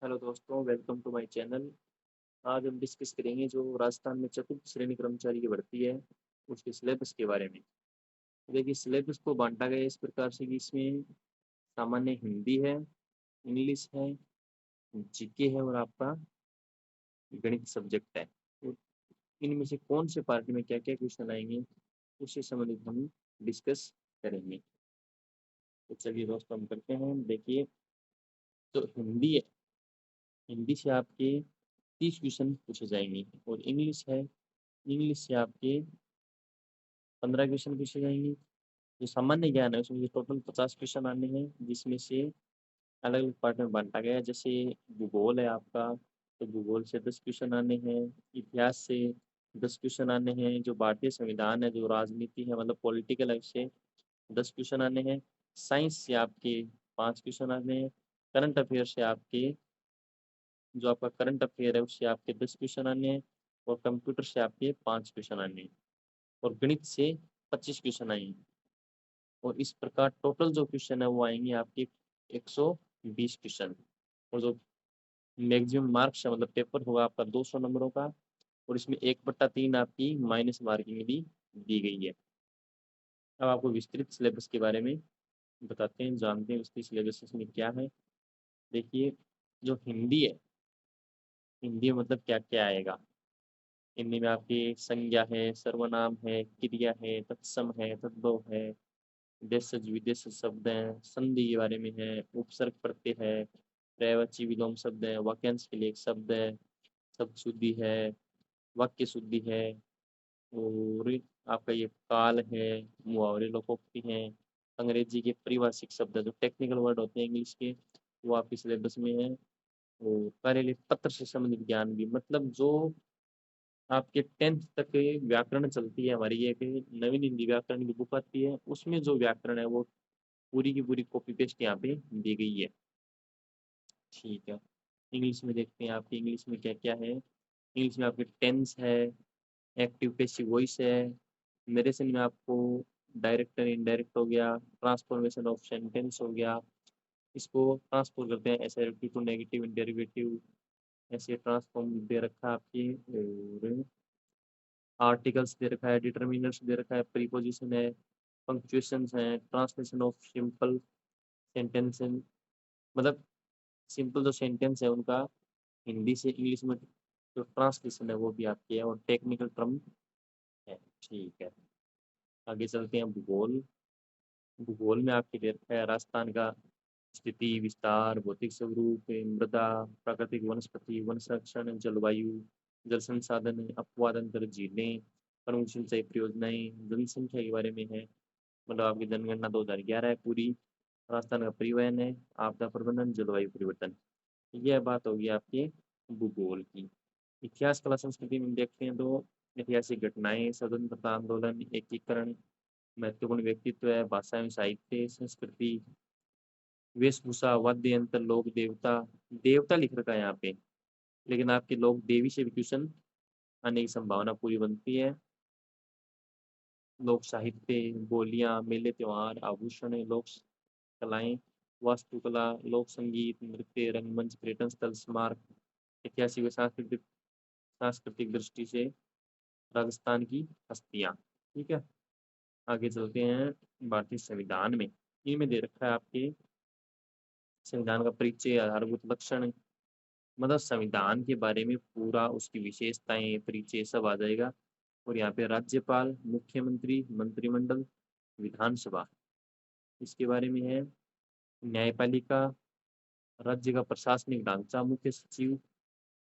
Hello दोस्तों, welcome to my channel. आज हम डिस्कस करेंगे जो राजस्थान में चतुर्थ श्रेणी कर्मचारी की भर्ती है उसके सिलेबस के बारे में। देखिए, सिलेबस को बांटा गया है इस प्रकार से कि इसमें सामान्य हिंदी है, इंग्लिश है, जीके है और आपका गणित सब्जेक्ट है। तो इनमें से कौन से पार्ट में क्या क्या क्वेश्चन आएंगे उससे संबंधित हम डिस्कस करेंगे। तो चलिए दोस्तों, हम करते हैं। देखिए, तो हिंदी है, हिंदी से आपके 30 क्वेश्चन पूछे जाएंगे और इंग्लिश है, इंग्लिश से आपके 15 क्वेश्चन पूछे जाएंगे। जो सामान्य ज्ञान है उसमें टोटल 50 क्वेश्चन आने हैं, जिसमें से अलग अलग पार्ट में बांटा गया है। जैसे भूगोल है आपका, तो भूगोल से 10 क्वेश्चन आने हैं। इतिहास से 10 क्वेश्चन आने हैं। जो भारतीय संविधान है, जो राजनीति है, मतलब पॉलिटिकल लाइफ से 10 क्वेश्चन आने हैं। साइंस से आपके 5 क्वेश्चन आने हैं। करंट अफेयर से आपके, जो आपका करंट अफेयर है उससे आपके 10 क्वेश्चन आने हैं। और कंप्यूटर से आपके 5 क्वेश्चन आने हैं। और गणित से 25 क्वेश्चन आएंगे। और इस प्रकार टोटल जो क्वेश्चन है वो आएंगे आपके 120 क्वेश्चन। और जो मैक्सिमम मार्क्स है, मतलब पेपर होगा आपका 200 नंबरों का। और इसमें 1/3 आपकी माइनस मार्किंग भी दी गई है। अब आपको विस्तृत सिलेबस के बारे में बताते हैं, जानते हैं उसकी सिलेबस में क्या है। देखिए, जो हिंदी है, हिंदी में मतलब क्या क्या आएगा। हिंदी में आपकी संज्ञा है, सर्वनाम है, क्रिया है, तत्सम है, तद्भव है, देशज विदेश शब्द हैं, संधि के बारे में है, उपसर्ग प्रत्यय है, प्रत्ययवाची विलोम शब्द है, वाक्यांश के लिए एक शब्द है, शब्द शुद्धि है, वाक्य शुद्धि है। और आपका ये काल है, मुहावरे लोकोक्ति है, अंग्रेजी के परिभाषिक शब्द है, जो टेक्निकल वर्ड होते हैं इंग्लिश के, वो आपके सिलेबस में है। और कार्यालय पत्र से संबंधित ज्ञान भी, मतलब जो आपके 10th तक व्याकरण चलती है हमारी, ये नवीन हिंदी व्याकरण की बुक आती है, उसमें जो व्याकरण है वो पूरी की पूरी कॉपी पेस्ट यहाँ पे दी गई है। ठीक है, इंग्लिश में देखते हैं आपकी इंग्लिश में क्या क्या है। इंग्लिश में आपके टेंस है, एक्टिव पैसिव वॉइस है, नरेशन में आपको डायरेक्ट एंड इनडायरेक्ट हो गया, ट्रांसफॉर्मेशन ऑफ सेंटेंस हो गया, इसको ट्रांसफॉर करते हैं एसर्टिव टू नेगेटिव डेरिवेटिव, ऐसे ट्रांसफॉर्म दे रखा है आपकी। और आर्टिकल्स दे रखा है, डिटर्मिनर्स दे रखा है, प्रीपोजिशन है, पंक्चुएशंस है, ट्रांसलेशन ऑफ सिंपल सेंटेंस, मतलब सिंपल जो सेंटेंस है उनका हिंदी से इंग्लिश में जो ट्रांसलेशन है वो भी आपकी है। और टेक्निकल टर्म है। ठीक है, आगे चलते हैं। भूगोल, भूगोल में आपके दे रखा है राजस्थान का स्थिति, विस्तार, भौतिक स्वरूप, मृदा, प्राकृतिक वनस्पति, वन संरक्षण, जलवायु, जल संसाधन, अपवाद अंतर, झीलें, प्रमुख सिंचाई परियोजनाएं, जनसंख्या के बारे में है, मतलब आपकी जनगणना 2011 है पूरी। राजस्थान का परिवहन है, आपदा प्रबंधन, जलवायु परिवर्तन। यह बात होगी आपके भूगोल की। इतिहास कला संस्कृति में देखते हैं तो ऐतिहासिक घटनाएं, स्वतंत्रता आंदोलन, एकीकरण, महत्वपूर्ण व्यक्तित्व है, भाषा एवं साहित्य, संस्कृति, वेशभूषा, वाद्य यंत्र, लोक देवता, देवता लिख रखा है यहाँ पे, लेकिन आपके लोग देवी से भी क्वेश्चन आने की संभावना पूरी बनती है। लोक साहित्य, बोलियां, मेले त्योहार, आभूषण, लोक कलाएं, वास्तुकला, लोक संगीत, नृत्य, रंगमंच, पर्यटन स्थल, स्मारक, ऐतिहासिक व सांस्कृतिक, सांस्कृतिक दृष्टि से राजस्थान की हस्तियां। ठीक है, आगे चलते हैं। भारतीय संविधान में इनमें दे रखा है आपके संविधान का परिचय, आधारभूत लक्षण, मतलब संविधान के बारे में पूरा उसकी विशेषताएं, परिचय सब आ जाएगा। और यहाँ पे राज्यपाल, मुख्यमंत्री, मंत्रिमंडल, विधानसभा, इसके बारे में है। न्यायपालिका, राज्य का प्रशासनिक ढांचा, मुख्य सचिव,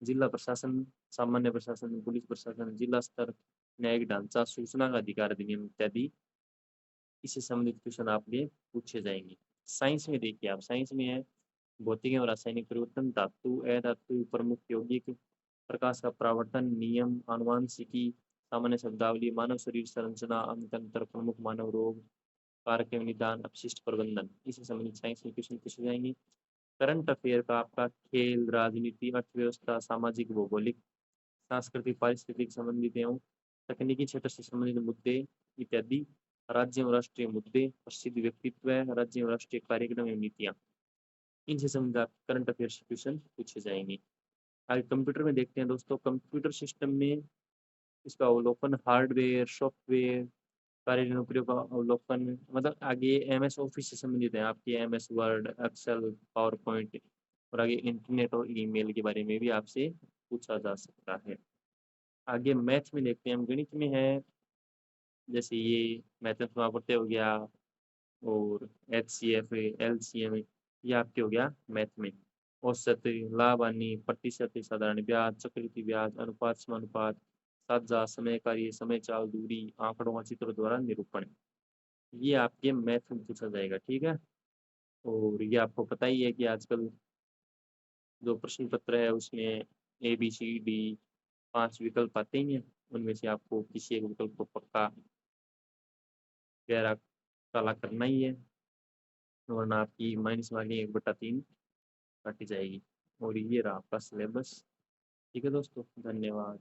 जिला प्रशासन, सामान्य प्रशासन, पुलिस प्रशासन, जिला स्तर, न्यायिक ढांचा, सूचना का अधिकार अधिनियम इत्यादि, इससे संबंधित क्वेश्चन आपके पूछे जाएंगे। साइंस में देखिए, आप साइंस में है भौतिक एवं रासायनिक परिवर्तन, धातु अधातु, प्रमुख यौगिक, प्रकाश का परावर्तन, नियम, आनुवांशिकी, सामान्य शब्दावली, मानव शरीर संरचना, अंग तंत्र, प्रमुख मानव रोग, कारक एवं निदान, अपशिष्ट प्रबंधन, इससे संबंधित साइंस में क्वेश्चन पूछे जाएंगे। करंट अफेयर का आपका खेल, राजनीति, अर्थव्यवस्था, सामाजिक, भौगोलिक, सांस्कृतिक, पारिस्थितिक संबंधित एवं तकनीकी क्षेत्र से संबंधित मुद्दे इत्यादि, राज्य एवं राष्ट्रीय मुद्दे, प्रसिद्ध व्यक्तित्व, राज्य एवं राष्ट्रीय कार्यक्रम एवं नीतियाँ, इनसे संबंधित करंट अफेयर्स क्वेश्चन पूछे जाएंगे। आगे कंप्यूटर में देखते हैं दोस्तों, कंप्यूटर सिस्टम में इसका अवलोकन, हार्डवेयर, सॉफ्टवेयर, कार्य अनुप्रयोग का अवलोकन, मतलब आगे एमएस ऑफिस से संबंधित है, आपकी MS Word, Excel, PowerPoint, और आगे इंटरनेट और ईमेल के बारे में भी आपसे पूछा जा सकता है। आगे मैथ में देखते हैं हम, गणित में है जैसे ये मैथड समापत्ति हो गया, और H C F, L C M, ये आपके हो गया मैथ में। औसत, लाभ हानि, प्रतिशत, साधारण ब्याज, चक्रवृद्धि ब्याज, अनुपात, समानुपात, साझा, समय कार्य, समय चाल, दूरी, आंकड़ों का चित्र द्वारा निरूपण, ये आपके मैथ में पूछा जाएगा। ठीक है, और ये आपको पता ही है कि आजकल जो प्रश्न पत्र है उसमें ABCD 5 विकल्प आते ही हैं, उनमें से आपको किसी एक विकल्प को पक्का गहरा काला करना ही है, वरना आपकी माइनस वाली 1/3 काटी जाएगी। और ये रहा आपका सिलेबस। ठीक है दोस्तों, धन्यवाद।